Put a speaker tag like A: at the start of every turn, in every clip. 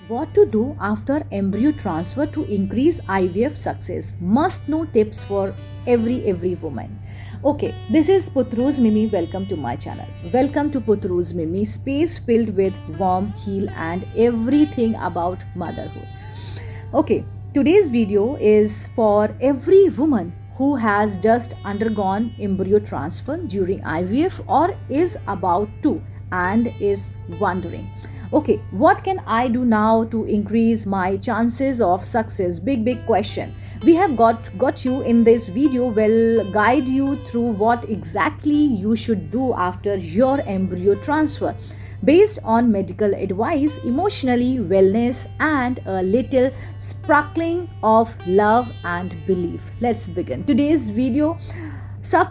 A: What to do after embryo transfer to increase IVF success? Must know tips for every woman. Okay, this is Putruz Mimi. Welcome to my channel. Welcome to Putruz Mimi, space filled with warm, heal, and everything about motherhood. Okay, today's video is for every woman who has just undergone embryo transfer during IVF or is about to and is wondering, okay, what can I do now to increase my chances of success? Big question. We have got you in this video. Will guide you through what exactly you should do after your embryo transfer based on medical advice, emotionally wellness, and a little sparkling of love and belief. Let's begin today's video. Sub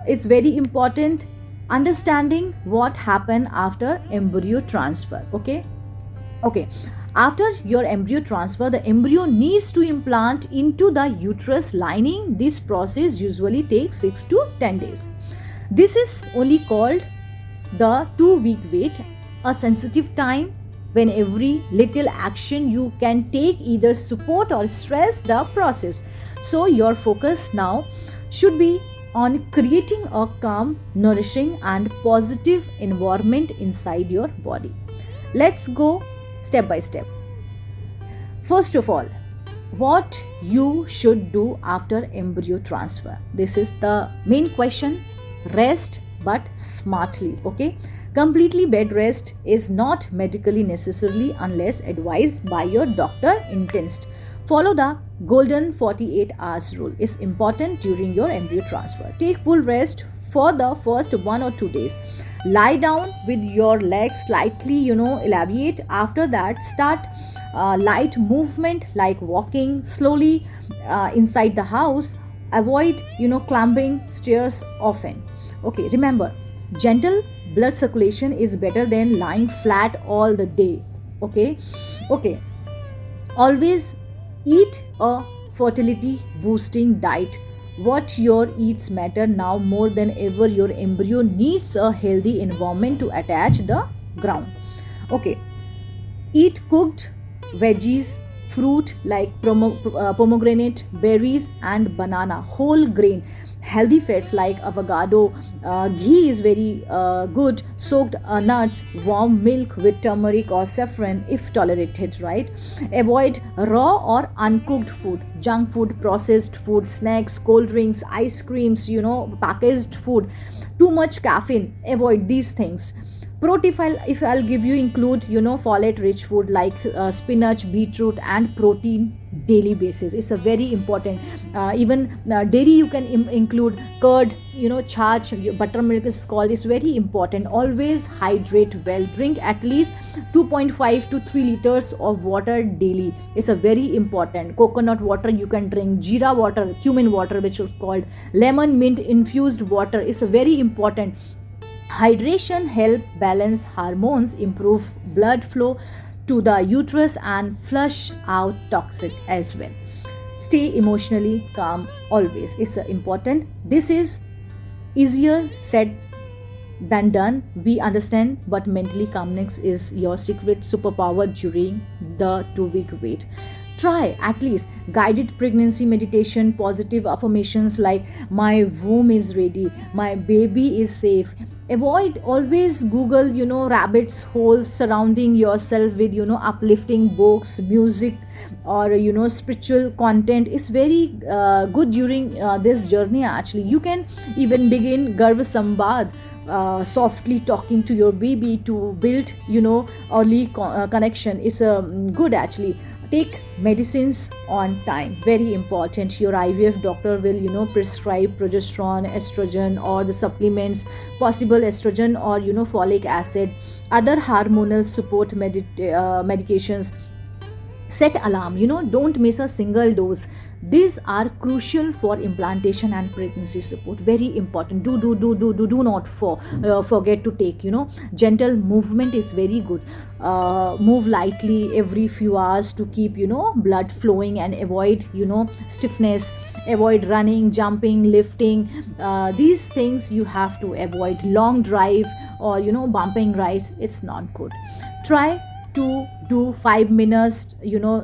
A: is very important, understanding what happened after embryo transfer. Okay, after your embryo transfer, the embryo needs to implant into the uterus lining. This process usually takes 6 to 10 days. This is only called the 2-week wait, a sensitive time when every little action you can take either support or stress the process. So your focus now should be on creating a calm, nourishing, and positive environment inside your body. Let's go step by step. First of all, what you should do after embryo transfer. This is the main question. Rest, but smartly. Okay, completely bed rest is not medically necessarily unless advised by your doctor. Intensed. Follow the golden 48 hours rule. Is important during your embryo transfer. Take full rest for the first 1 or 2 days. Lie down with your legs slightly, elevate. After that, start light movement like walking slowly inside the house. Avoid, climbing stairs often. Okay, remember, gentle blood circulation is better than lying flat all the day. Okay, always eat a fertility boosting diet. What your eats matter now more than ever. Your embryo needs a healthy environment to attach the ground. Okay, eat cooked veggies, fruit like pomegranate, berries, and banana, whole grain. Healthy fats like avocado, ghee is very good. Soaked nuts, warm milk with turmeric or saffron if tolerated, right? Avoid raw or uncooked food, junk food, processed food, snacks, cold drinks, ice creams, packaged food. Too much caffeine, avoid these things. Pro tip, if I'll give you, include folate rich food like spinach, beetroot, and protein daily basis. It's a very important. Even dairy you can include curd, charch, buttermilk is called. Is very important. Always hydrate well. Drink at least 2.5 to 3 liters of water daily. It's a very important. Coconut water you can drink. Jeera water, cumin water, which is called lemon mint infused water, is a very important. Hydration help balance hormones, improve blood flow to the uterus, and flush out toxic as well. Stay emotionally calm always. It's important. This is easier said than done. We understand, but mentally calmness is your secret superpower during the 2-week wait. Try at least guided pregnancy meditation, positive affirmations like my womb is ready, my baby is safe. Avoid always Google, rabbits holes. Surrounding yourself with, uplifting books, music, or, spiritual content is very good during this journey. Actually, you can even begin Garva Sambad, softly talking to your baby to build, early connection. It's good actually. Take medicines on time, very important. Your IVF doctor will prescribe progesterone, estrogen, or the supplements, possible estrogen or folic acid, other hormonal support medications. Set alarm, don't miss a single dose. These are crucial for implantation and pregnancy support, very important. Do not forget to take. Gentle movement is very good. Move lightly every few hours to keep blood flowing, and avoid stiffness. Avoid running, jumping, lifting. These things you have to avoid. Long drive or bumping rides, it's not good. Try to do 5 minutes,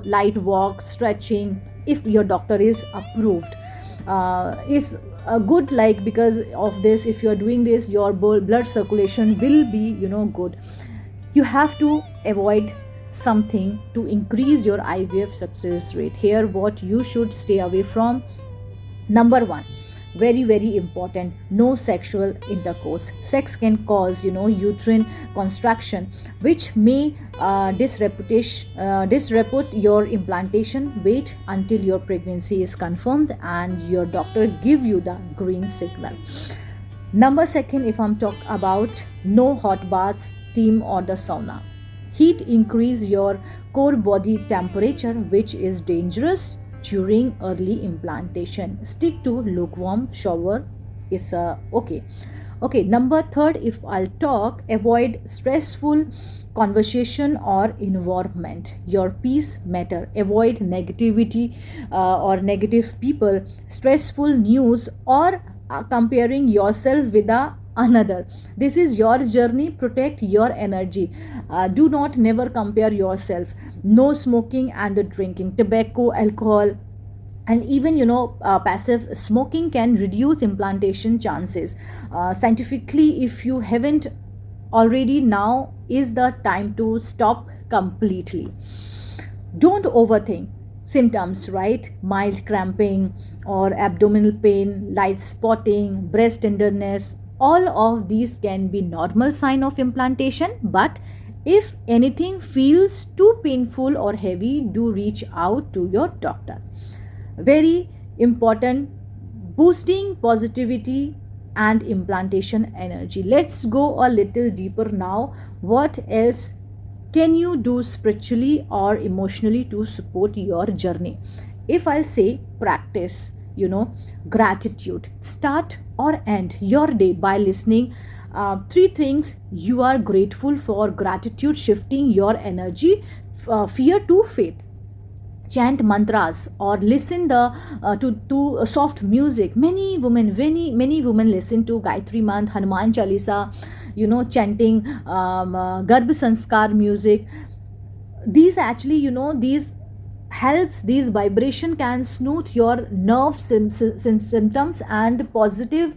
A: light walk, stretching, if your doctor is approved. It's good, like, because of this, if you're doing this, your blood circulation will be, good. You have to avoid something to increase your IVF success rate. Here, what you should stay away from: number one, very very important, no sexual intercourse. Sex can cause, uterine contraction, which may disrepute your implantation. Wait until your pregnancy is confirmed and your doctor give you the green signal. Number second, if I'm talk about, no hot baths, steam or the sauna. Heat increase your core body temperature, which is dangerous during early implantation. Stick to lukewarm shower is okay. Okay, number third, if I'll talk, avoid stressful conversation or environment. Your peace matter. Avoid negativity or negative people, stressful news, or comparing yourself with another. This is your journey. Protect your energy. Do not never compare yourself. No smoking and drinking, tobacco, alcohol, and even, passive smoking can reduce implantation chances. Scientifically, if you haven't already, now is the time to stop completely. Don't overthink symptoms, right? Mild cramping or abdominal pain, light spotting, breast tenderness, all of these can be normal sign of implantation. But if anything feels too painful or heavy, do reach out to your doctor. Very important, boosting positivity and implantation energy. Let's go a little deeper now. What else can you do spiritually or emotionally to support your journey? If I'll say, practice, gratitude. Start or end your day by listening three things you are grateful for. Gratitude, shifting your energy, fear to faith. Chant mantras or listen the to soft music. Many women listen to Gayatri Mantra, Hanuman Chalisa, chanting Garbh Sanskar music. These actually, these helps, these vibration can smooth your nerve symptoms and positive,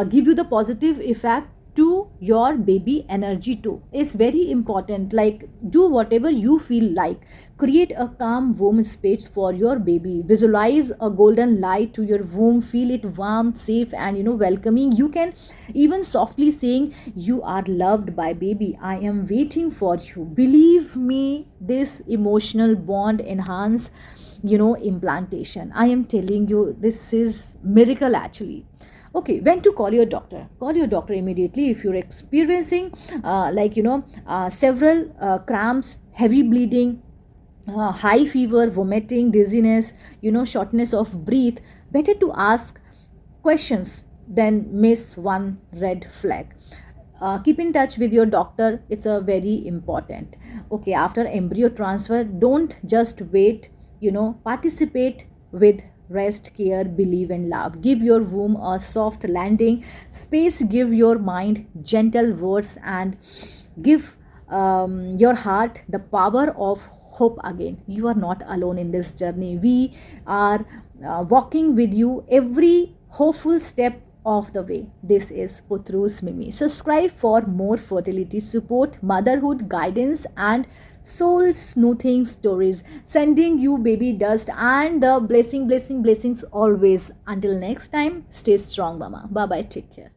A: give you the positive effect to your baby energy too. It's very important, like, do whatever you feel like. Create a calm warm space for your baby. Visualize a golden light to your womb. Feel it warm, safe, and, welcoming. You can even softly saying, you are loved by baby, I am waiting for you. Believe me, this emotional bond enhance, implantation. I am telling you, this is miracle actually. Okay, when to call your doctor? Call your doctor immediately if you're experiencing several cramps, heavy bleeding, high fever, vomiting, dizziness, shortness of breath. Better to ask questions than miss one red flag. Keep in touch with your doctor, it's a very important. Okay, after embryo transfer, don't just wait, participate with rest, care, believe, and love. Give your womb a soft landing space. Give your mind gentle words, and give your heart the power of hope again. You are not alone in this journey. We are walking with you every hopeful step of the way. This is Puthru's Mimi. Subscribe for more fertility support, motherhood guidance, and soul smoothing stories. Sending you baby dust and the blessings always. Until next time, stay strong, mama. Bye bye. Take care.